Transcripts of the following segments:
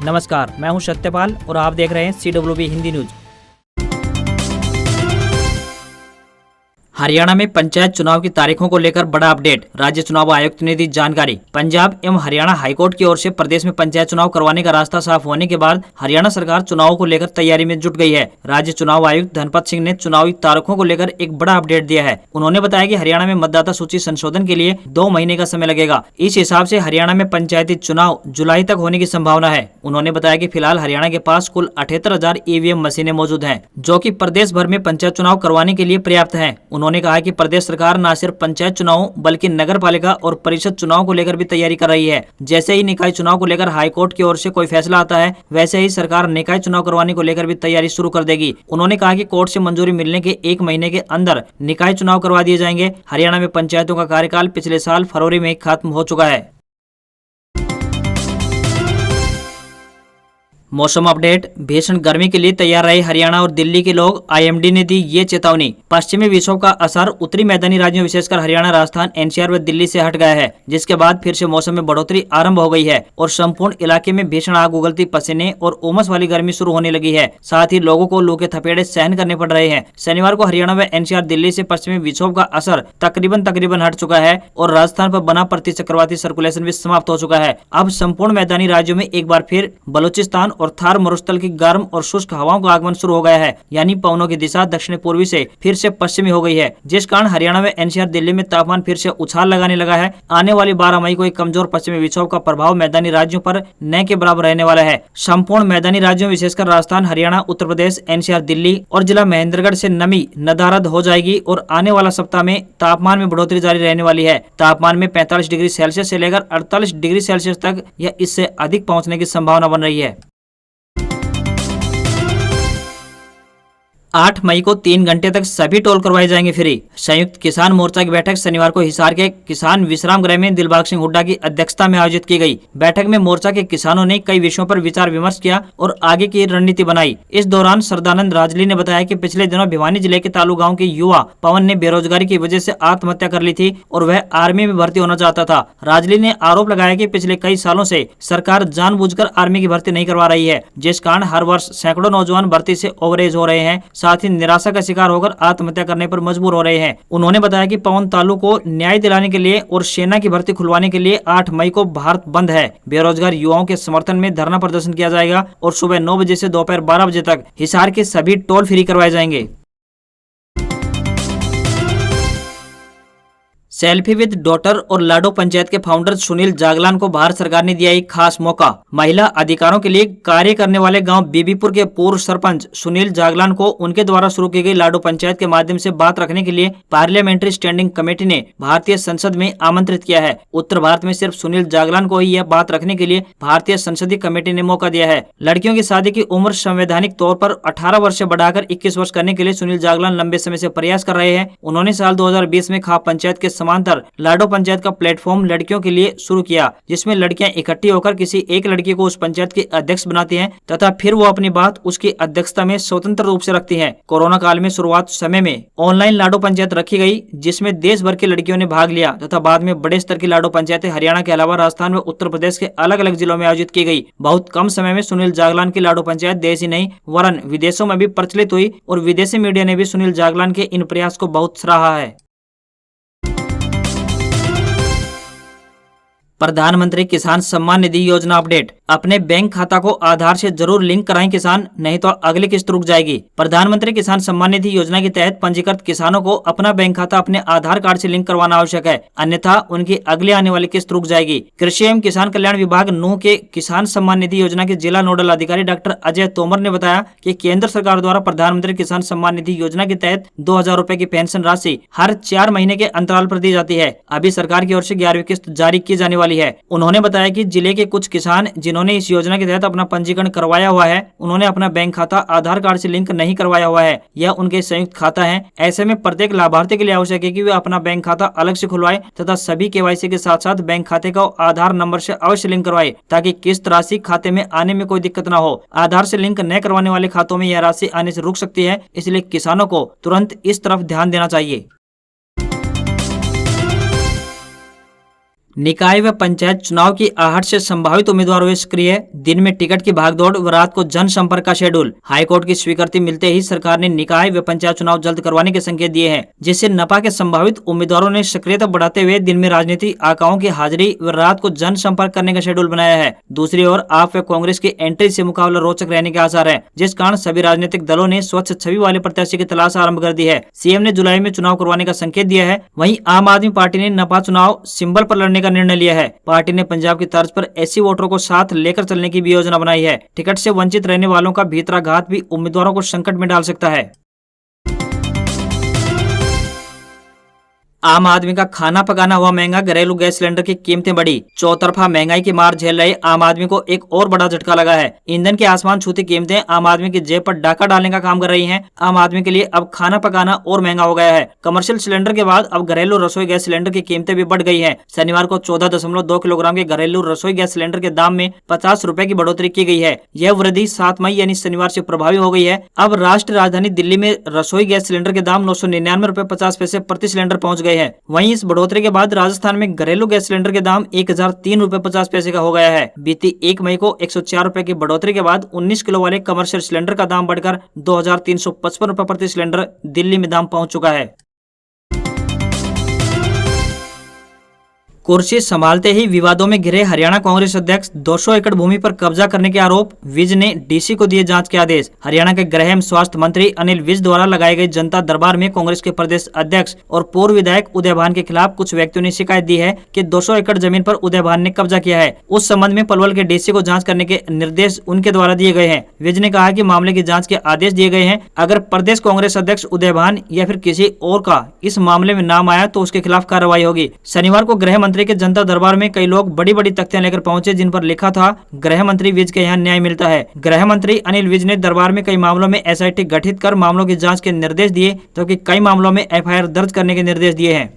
नमस्कार, मैं हूं सत्यपाल और आप देख रहे हैं CWB हिंदी न्यूज। हरियाणा में पंचायत चुनाव की तारीखों को लेकर बड़ा अपडेट। राज्य चुनाव आयुक्त ने दी जानकारी। पंजाब एवं हरियाणा हाईकोर्ट की ओर से प्रदेश में पंचायत चुनाव करवाने का रास्ता साफ होने के बाद हरियाणा सरकार चुनावों को लेकर तैयारी में जुट गई है। राज्य चुनाव आयुक्त धनपत सिंह ने चुनावी तारीखों को लेकर एक बड़ा अपडेट दिया है। उन्होंने बताया कि हरियाणा में मतदाता सूची संशोधन के लिए 2 महीने का समय लगेगा। इस हिसाब से हरियाणा में पंचायती चुनाव जुलाई तक होने की संभावना है। उन्होंने बताया कि फिलहाल हरियाणा के पास कुल 78,000 EVM मशीनें मौजूद हैं, जो कि प्रदेश भर में पंचायत चुनाव करवाने के लिए पर्याप्त हैं। उन्होंने कहा कि प्रदेश सरकार न सिर्फ पंचायत चुनाव बल्कि नगर पालिका और परिषद चुनाव को लेकर भी तैयारी कर रही है। जैसे ही निकाय चुनाव को लेकर हाईकोर्ट की ओर से कोई फैसला आता है, वैसे ही सरकार निकाय चुनाव करवाने को लेकर भी तैयारी शुरू कर देगी। उन्होंने कहा कि कोर्ट से मंजूरी मिलने के 1 महीने के अंदर निकाय चुनाव करवा दिए जाएंगे। हरियाणा में पंचायतों का कार्यकाल पिछले साल फरवरी में खत्म हो चुका है। मौसम अपडेट। भीषण गर्मी के लिए तैयार रहे हरियाणा और दिल्ली के लोग। IMD ने दी ये चेतावनी। पश्चिमी विक्षोभ का असर उत्तरी मैदानी राज्यों विशेषकर हरियाणा, राजस्थान, NCR व दिल्ली से हट गया है, जिसके बाद फिर से मौसम में बढ़ोतरी आरंभ हो गई है और संपूर्ण इलाके में भीषण आग उगलती पसीने और उमस वाली गर्मी शुरू होने लगी है। साथ ही लोगों को लू के थपेड़े सहन करने पड़ रहे हैं। शनिवार को हरियाणा व NCR, दिल्ली से पश्चिमी विक्षोभ का असर तकरीबन हट चुका है और राजस्थान पर बना प्रतिचक्रवाती सर्कुलेशन भी समाप्त हो चुका है। अब संपूर्ण मैदानी राज्यों में एक बार फिर बलूचिस्तान और थार मरुस्थल की गर्म और शुष्क हवाओं का आगमन शुरू हो गया है, यानी पवनों की दिशा दक्षिण पूर्वी से फिर से पश्चिमी हो गई है, जिस कारण हरियाणा में NCR, दिल्ली में तापमान फिर से उछाल लगाने लगा है। आने वाली 12 मई को एक कमजोर पश्चिमी विक्षोभ का प्रभाव मैदानी राज्यों पर न के बराबर रहने वाला है। संपूर्ण मैदानी राज्यों विशेषकर राजस्थान, हरियाणा, उत्तर प्रदेश, NCR, दिल्ली और जिला महेंद्रगढ़ से नमी नदारद हो जाएगी और आने वाला सप्ताह में तापमान में बढ़ोतरी जारी रहने वाली है। तापमान में 45 डिग्री सेल्सियस से लेकर 48 डिग्री सेल्सियस तक या इससे अधिक पहुंचने की संभावना बन रही है। 8 मई को 3 घंटे तक सभी टोल करवाए जाएंगे फ्री। संयुक्त किसान मोर्चा की बैठक शनिवार को हिसार के किसान विश्राम गृह में दिलबाग सिंह हुड्डा की अध्यक्षता में आयोजित की गई। बैठक में मोर्चा के किसानों ने कई विषयों पर विचार विमर्श किया और आगे की रणनीति बनाई। इस दौरान सरदानंद राजली ने बताया कि पिछले दिनों भिवानी जिले के तालू गाँव के युवा पवन ने बेरोजगारी की वजह से आत्महत्या कर ली थी और वह आर्मी में भर्ती होना चाहता था। राजली ने आरोप लगाया कि पिछले कई सालों से सरकार जानबूझकर आर्मी की भर्ती नहीं करवा रही है, जिस कारण हर वर्ष सैकड़ों नौजवान भर्ती से ओवरेज हो रहे हैं, साथ ही निराशा का शिकार होकर आत्महत्या करने पर मजबूर हो रहे हैं। उन्होंने बताया कि पवन तालु को न्याय दिलाने के लिए और सेना की भर्ती खुलवाने के लिए 8 मई को भारत बंद है। बेरोजगार युवाओं के समर्थन में धरना प्रदर्शन किया जाएगा और सुबह 9 बजे से दोपहर 12 बजे तक हिसार के सभी टोल फ्री करवाए जाएंगे। सेल्फी विद डॉटर और लाडो पंचायत के फाउंडर सुनील जागलान को भारत सरकार ने दिया एक खास मौका। महिला अधिकारों के लिए कार्य करने वाले गांव बीबीपुर के पूर्व सरपंच सुनील जागलान को उनके द्वारा शुरू की गई लाडो पंचायत के माध्यम से बात रखने के लिए पार्लियामेंट्री स्टैंडिंग कमेटी ने भारतीय संसद में आमंत्रित किया है। उत्तर भारत में सिर्फ सुनील जागलान को ही यह बात रखने के लिए भारतीय संसदीय कमेटी ने मौका दिया है। लड़कियों की शादी की उम्र संवैधानिक तौर पर 18 वर्ष से बढ़ाकर 21 वर्ष करने के लिए सुनील जागलान लंबे समय से प्रयास कर रहे हैं। उन्होंने साल 2020 में खाप पंचायत के समांतर लाडो पंचायत का प्लेटफॉर्म लड़कियों के लिए शुरू किया, जिसमें लड़कियां इकट्ठी होकर किसी एक लड़की को उस पंचायत के अध्यक्ष बनाती हैं तथा फिर वो अपनी बात उसकी अध्यक्षता में स्वतंत्र रूप से रखती हैं। कोरोना काल में शुरुआत समय में ऑनलाइन लाडो पंचायत रखी गई, जिसमें देश भर की लड़कियों ने भाग लिया तथा बाद में बड़े स्तर की लाडो पंचायतें हरियाणा के अलावा राजस्थान व उत्तर प्रदेश के अलग अलग जिलों में आयोजित की गई। बहुत कम समय में सुनील जागलान की लाडो पंचायत देश ही नहीं वरन विदेशों में भी प्रचलित हुई और विदेशी मीडिया ने भी सुनील जागलान के इन प्रयास को बहुत सराहा है। प्रधानमंत्री किसान सम्मान निधि योजना अपडेट। अपने बैंक खाता को आधार से जरूर लिंक कराएं किसान, नहीं तो अगली किस्त रुक जाएगी। प्रधानमंत्री किसान सम्मान निधि योजना के तहत पंजीकृत किसानों को अपना बैंक खाता अपने आधार कार्ड से लिंक करवाना आवश्यक है, अन्यथा उनकी अगली आने वाली किस्त रुक जाएगी। कृषि एवं किसान कल्याण विभाग नूह के किसान सम्मान निधि योजना के जिला नोडल अधिकारी डॉक्टर अजय तोमर ने बताया कि केंद्र सरकार द्वारा प्रधानमंत्री किसान सम्मान निधि योजना के तहत 2,000 रूपए की पेंशन राशि हर 4 महीने के अंतराल पर दी जाती है। अभी सरकार की ओर से 11वीं किस्त जारी की जाने वाली है। उन्होंने बताया कि जिले के कुछ किसान जिन्होंने इस योजना के तहत अपना पंजीकरण करवाया हुआ है, उन्होंने अपना बैंक खाता आधार कार्ड से लिंक नहीं करवाया हुआ है या उनके संयुक्त खाता है। ऐसे में प्रत्येक लाभार्थी के लिए आवश्यक है कि वे अपना बैंक खाता अलग से खुलवाए तथा सभी KYC के साथ साथ बैंक खाते को आधार नंबर से अवश्य लिंक करवाए, ताकि किस्त राशि खाते में आने में कोई दिक्कत न हो। आधार से लिंक न करवाने वाले खातों में यह राशि आने से रुक सकती है, इसलिए किसानों को तुरंत इस तरफ ध्यान देना चाहिए। निकाय व पंचायत चुनाव की आहट से संभावित उम्मीदवार हुए सक्रिय। दिन में टिकट की भागदौड़ व रात को जनसंपर्क का शेड्यूल। हाईकोर्ट की स्वीकृति मिलते ही सरकार ने निकाय व पंचायत चुनाव जल्द करवाने के संकेत दिए हैं, जिससे नपा के संभावित उम्मीदवारों ने सक्रियता बढ़ाते हुए दिन में राजनीतिक आकाओं की हाजिरी व रात को जनसंपर्क करने का शेड्यूल बनाया है। दूसरी ओर आप व कांग्रेस की एंट्री से मुकाबला रोचक रहने के आसार है, जिस कारण सभी राजनीतिक दलों ने स्वच्छ छवि वाले प्रत्याशी की तलाश आरंभ कर दी है। सीएम ने जुलाई में चुनाव करवाने का संकेत दिया है। वहीं आम आदमी पार्टी ने नपा चुनाव सिंबल पर लड़ने का निर्णय लिया है। पार्टी ने पंजाब की तर्ज पर ऐसी वोटरों को साथ लेकर चलने की भी योजना बनाई है। टिकट से वंचित रहने वालों का भीतराघात भी उम्मीदवारों को संकट में डाल सकता है। आम आदमी का खाना पकाना हुआ महंगा, घरेलू गैस सिलेंडर की कीमतें बढ़ी। चौतरफा महंगाई की मार झेल रहे आम आदमी को एक और बड़ा झटका लगा है। ईंधन के आसमान छूती कीमतें आम आदमी की जेब पर डाका डालने का काम कर रही हैं। आम आदमी के लिए अब खाना पकाना और महंगा हो गया है। कमर्शियल सिलेंडर के बाद अब घरेलू रसोई गैस सिलेंडर की कीमतें भी बढ़ गई है। शनिवार को 14.2 किलोग्राम के घरेलू रसोई गैस सिलेंडर के दाम में 50 रुपए की बढ़ोतरी की गई है। यह वृद्धि 7 मई यानी शनिवार से प्रभावी हो गई है। अब राष्ट्रीय राजधानी दिल्ली में रसोई गैस सिलेंडर के दाम 999 रुपए 50 पैसे प्रति सिलेंडर पहुंच गए हैं। वहीं इस बढ़ोतरी के बाद राजस्थान में घरेलू गैस सिलेंडर के दाम 1003 रुपए 50 पैसे का हो गया है। बीती 1 मई को 104 रुपए की बढ़ोतरी के बाद 19 किलो वाले कमर्शियल सिलेंडर का दाम बढ़कर 2355 रुपए प्रति सिलेंडर दिल्ली में दाम पहुंच चुका है। कुर्सी संभालते ही विवादों में घिरे हरियाणा कांग्रेस अध्यक्ष। 200 एकड़ भूमि पर कब्जा करने के आरोप। विज ने डीसी को दिए जांच के आदेश। हरियाणा के गृह एवं स्वास्थ्य मंत्री अनिल विज द्वारा लगाए गए जनता दरबार में कांग्रेस के प्रदेश अध्यक्ष और पूर्व विधायक उदय भान के खिलाफ कुछ व्यक्तियों ने शिकायत दी है कि 200 एकड़ जमीन पर उदय भान ने कब्जा किया है। उस संबंध में पलवल के डीसी को जाँच करने के निर्देश उनके द्वारा दिए गए हैं। विज ने कहा कि मामले की जाँच के आदेश दिए गए हैं। अगर प्रदेश कांग्रेस अध्यक्ष उदय भान या फिर किसी और का इस मामले में नाम आया तो उसके खिलाफ कार्रवाई होगी। शनिवार को गृह मंत्री के जनता दरबार में कई लोग बड़ी बड़ी तख्तियां लेकर पहुंचे, जिन पर लिखा था गृह मंत्री विज के यहाँ न्याय मिलता है। गृह मंत्री अनिल विज ने दरबार में कई मामलों में एसआईटी गठित कर मामलों की जांच के निर्देश दिए, जबकि कई मामलों में एफआईआर दर्ज करने के निर्देश दिए हैं।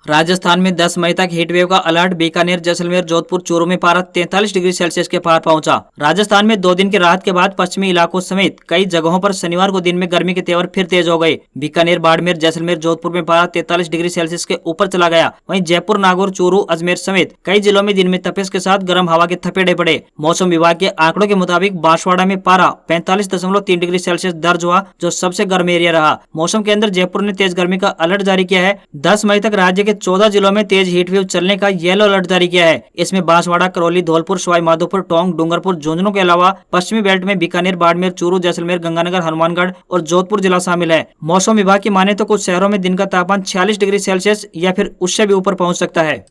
राजस्थान में 10 मई तक हीटवेव का अलर्ट। बीकानेर, जैसलमेर, जोधपुर, चूरू में पारा 43 डिग्री सेल्सियस के पार पहुंचा। राजस्थान में 2 दिन की राहत के बाद पश्चिमी इलाकों समेत कई जगहों पर शनिवार को दिन में गर्मी के तेवर फिर तेज हो गए। बीकानेर, बाड़मेर, जैसलमेर, जोधपुर में पारा 43 डिग्री सेल्सियस के ऊपर चला गया। वहीं जयपुर, नागौर, चूरू, अजमेर समेत कई जिलों में दिन में तपिश के साथ गर्म हवा के थपेड़े पड़े। मौसम विभाग के आंकड़ों के मुताबिक बांसवाड़ा में पारा 45.3 डिग्री सेल्सियस दर्ज हुआ, जो सबसे गर्म एरिया रहा। मौसम केंद्र जयपुर ने तेज गर्मी का अलर्ट जारी किया है। 10 मई तक राज्य के 14 जिलों में तेज हीटवेव चलने का येलो अलर्ट जारी किया है। इसमें बांसवाड़ा, करौली, धौलपुर, सवाई माधोपुर, टोंक, डूंगरपुर, झुंझुनू के अलावा पश्चिमी बेल्ट में बीकानेर, बाड़मेर, चूरू, जैसलमेर, गंगानगर, हनुमानगढ़ और जोधपुर जिला शामिल है। मौसम विभाग की माने तो कुछ शहरों में दिन का तापमान 46 डिग्री सेल्सियस या फिर उससे भी ऊपर पहुंच सकता है।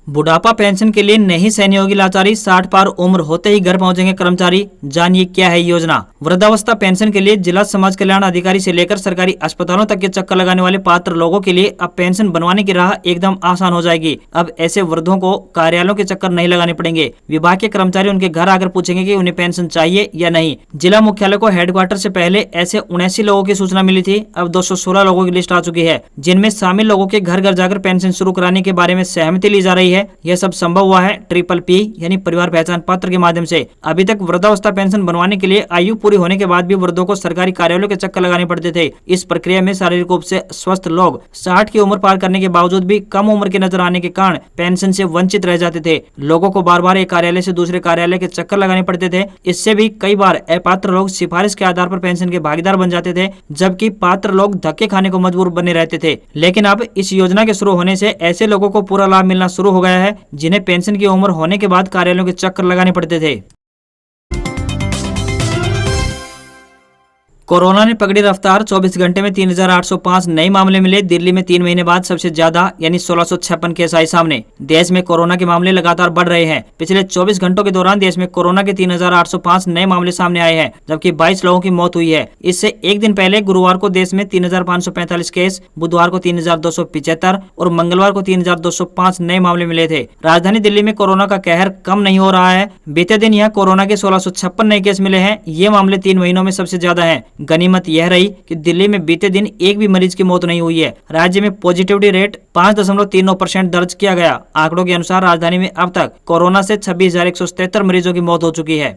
बुढ़ापा पेंशन के लिए नहीं सहनी होगी लाचारी। 60 पार उम्र होते ही घर पहुंचेंगे कर्मचारी। जानिए क्या है योजना। वृद्धावस्था पेंशन के लिए जिला समाज कल्याण अधिकारी से लेकर सरकारी अस्पतालों तक के चक्कर लगाने वाले पात्र लोगों के लिए अब पेंशन बनवाने की राह एकदम आसान हो जाएगी। अब ऐसे वृद्धों को कार्यालयों के चक्कर नहीं लगाने पड़ेंगे। विभाग के कर्मचारी उनके घर आकर पूछेंगे कि उन्हें पेंशन चाहिए या नहीं। जिला मुख्यालय को हेडक्वार्टर से पहले ऐसे 79 लोगों की सूचना मिली थी। अब 216 लोगों की लिस्ट आ चुकी है, जिनमें शामिल लोगों के घर घर जाकर पेंशन शुरू कराने के बारे में सहमति ली जा रही है। यह सब संभव हुआ है PPP यानी परिवार पहचान पत्र के माध्यम से। अभी तक वृद्धावस्था पेंशन बनवाने के लिए आयु पूरी होने के बाद भी वृद्धों को सरकारी कार्यालयों के चक्कर लगाने पड़ते थे। इस प्रक्रिया में शारीरिक रूप से स्वस्थ लोग 60 की उम्र पार करने के बावजूद भी कम उम्र के नजर आने के कारण पेंशन से वंचित रह जाते थे। लोगों को बार बार एक कार्यालय से दूसरे कार्यालय के चक्कर लगाने पड़ते थे। इससे भी कई बार अपात्र लोग सिफारिश के आधार पर पेंशन के भागीदार बन जाते थे, जबकि पात्र लोग धक्के खाने को मजबूर बने रहते थे। लेकिन अब इस योजना के शुरू होने से ऐसे लोगों को पूरा लाभ मिलना शुरू हो गया है, जिन्हें पेंशन की उम्र होने के बाद कार्यालयों के चक्कर लगाने पड़ते थे। कोरोना ने पकड़ी रफ्तार। 24 घंटे में 3805 नए मामले मिले। दिल्ली में 3 महीने बाद सबसे ज्यादा यानी 1656 केस आए सामने। देश में कोरोना के मामले लगातार बढ़ रहे हैं। पिछले 24 घंटों के दौरान देश में कोरोना के 3805 नए मामले सामने आए हैं, जबकि 22 लोगों की मौत हुई है। इससे एक दिन पहले गुरुवार को देश में 3545 केस, बुधवार को 3275 और मंगलवार को 3205 नए मामले मिले थे। राजधानी दिल्ली में कोरोना का कहर कम नहीं हो रहा है। बीते दिन यहाँ कोरोना के 1656 नए केस मिले हैं। ये मामले 3 महीनों में सबसे ज्यादा है। गनीमत यह रही कि दिल्ली में बीते दिन एक भी मरीज की मौत नहीं हुई है। राज्य में पॉजिटिविटी रेट 5.39% दर्ज किया गया। आंकड़ों के अनुसार राजधानी में अब तक कोरोना से 26,177 मरीजों की मौत हो चुकी है।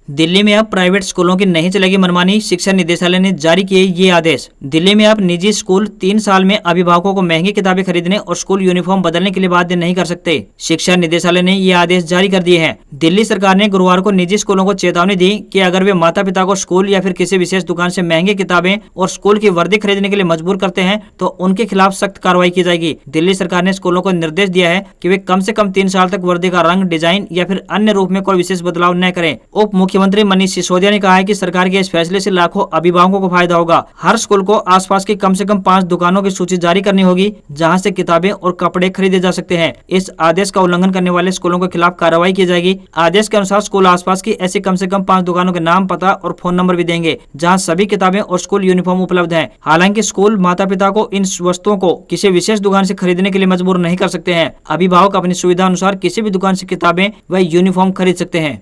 दिल्ली में अब प्राइवेट स्कूलों की नहीं चलेगी मनमानी, शिक्षा निदेशालय ने जारी किए ये आदेश। दिल्ली में अब निजी स्कूल 3 साल में अभिभावकों को महंगी किताबें खरीदने और स्कूल यूनिफॉर्म बदलने के लिए बाध्य नहीं कर सकते। शिक्षा निदेशालय ने ये आदेश जारी कर दिए हैं। दिल्ली सरकार ने गुरुवार को निजी स्कूलों को चेतावनी दी कि अगर वे माता पिता को स्कूल या फिर किसी विशेष दुकान से महंगी किताबें और स्कूल की वर्दी खरीदने के लिए मजबूर करते हैं तो उनके खिलाफ सख्त कार्रवाई की जाएगी। दिल्ली सरकार ने स्कूलों को निर्देश दिया है कि वे कम से कम 3 साल तक वर्दी का रंग, डिजाइन या फिर अन्य रूप में कोई विशेष बदलाव न करें। उप मुख्यमंत्री मनीष सिसोदिया ने कहा है कि सरकार के इस फैसले से लाखों अभिभावकों को फायदा होगा। हर स्कूल को आसपास की कम से कम 5 दुकानों की सूची जारी करनी होगी जहां से किताबें और कपड़े खरीदे जा सकते हैं। इस आदेश का उल्लंघन करने वाले स्कूलों के खिलाफ कार्रवाई की जाएगी। आदेश के अनुसार स्कूल आसपास की ऐसी कम से कम 5 दुकानों के नाम, पता और फोन नंबर भी देंगे जहां सभी किताबें और स्कूल यूनिफॉर्म उपलब्ध हैं। हालांकि स्कूल माता पिता को इन वस्तुओं को किसी विशेष दुकान से खरीदने के लिए मजबूर नहीं कर सकते हैं। अभिभावक अपनी सुविधा अनुसार किसी भी दुकान से किताबें व यूनिफॉर्म खरीद सकते हैं।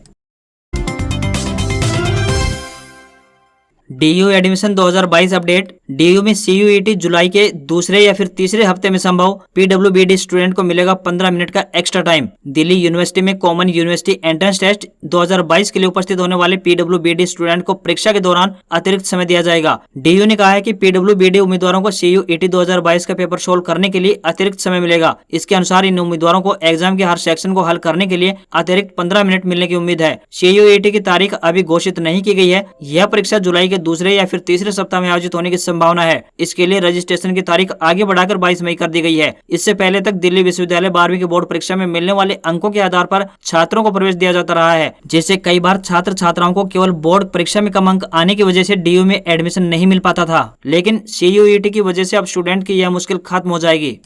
DU admission 2022 update. DU में CUET जुलाई के दूसरे या फिर तीसरे हफ्ते में संभव। PWBD स्टूडेंट को मिलेगा 15 मिनट का एक्स्ट्रा टाइम। दिल्ली यूनिवर्सिटी में कॉमन यूनिवर्सिटी एंट्रेंस टेस्ट 2022 के लिए उपस्थित होने वाले PWBD स्टूडेंट को परीक्षा के दौरान अतिरिक्त समय दिया जाएगा। DU ने कहा है कि PWBD उम्मीदवारों को CUET 2022 का पेपर सोल्व करने के लिए अतिरिक्त समय मिलेगा। इसके अनुसार इन उम्मीदवारों को एग्जाम के हर सेक्शन को हल करने के लिए अतिरिक्त 15 मिनट मिलने की उम्मीद है। CUET की तारीख अभी घोषित नहीं की गई है। यह परीक्षा जुलाई के दूसरे या फिर तीसरे सप्ताह में आयोजित होने की संभावना है। इसके लिए रजिस्ट्रेशन की तारीख आगे बढ़ाकर 22 मई कर दी गई है। इससे पहले तक दिल्ली विश्वविद्यालय 12वीं की बोर्ड परीक्षा में मिलने वाले अंकों के आधार पर छात्रों को प्रवेश दिया जाता रहा है, जिससे कई बार छात्र छात्राओं को केवल बोर्ड परीक्षा में कम अंक आने की वजह से DU में एडमिशन नहीं मिल पाता था। लेकिन CUET की वजह से अब स्टूडेंट की यह मुश्किल खत्म हो जाएगी।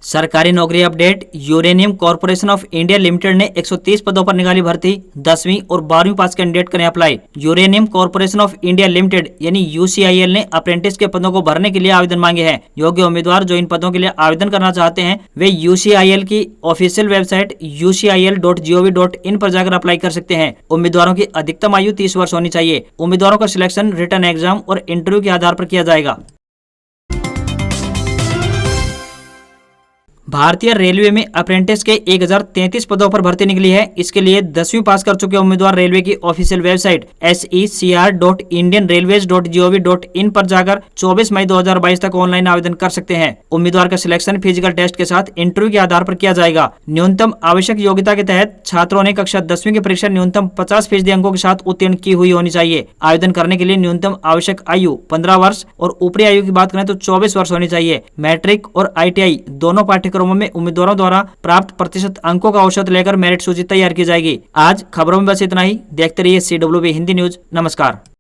सरकारी नौकरी update. Uranium corporation of India limited ने 130 पदों पर निकाली भर्ती। 10वीं और 12वीं पास कैंडिडेट करें apply. Uranium corporation of India limited यानी UCIL ने अप्रेंटिस के पदों को भरने के लिए आवेदन मांगे हैं। योग्य उम्मीदवार जो इन पदों के लिए आवेदन करना चाहते हैं वे UCIL की ऑफिशियल वेबसाइट ucil.gov.in पर जाकर अप्लाई कर सकते हैं। उम्मीदवारों की अधिकतम आयु 30 वर्ष होनी चाहिए। उम्मीदवारों का सिलेक्शन रिटन एग्जाम और इंटरव्यू के आधार पर किया जाएगा। भारतीय रेलवे में अप्रेंटिस के 1033 पदों पर भर्ती निकली है। इसके लिए 10वीं पास कर चुके उम्मीदवार रेलवे की ऑफिशियल वेबसाइट secr.indianrailways.gov.in पर जाकर 24 मई 2022 तक ऑनलाइन आवेदन कर सकते हैं। उम्मीदवार का सिलेक्शन फिजिकल टेस्ट के साथ इंटरव्यू के आधार पर किया जाएगा। न्यूनतम आवश्यक योग्यता के तहत छात्रों ने कक्षा 10वीं की परीक्षा न्यूनतम 50% अंकों के साथ उत्तीर्ण की हुई होनी चाहिए। आवेदन करने के लिए न्यूनतम आवश्यक आयु 15 वर्ष और ऊपरी आयु की बात करें तो 24 वर्ष होनी चाहिए। मैट्रिक और ITI दोनों पाठ्यक्रमों में उम्मीदवारों द्वारा प्राप्त प्रतिशत अंकों का औसत लेकर मेरिट सूची तैयार की जाएगी। आज खबरों में बस इतना ही। देखते रहिए CWB हिंदी न्यूज। नमस्कार।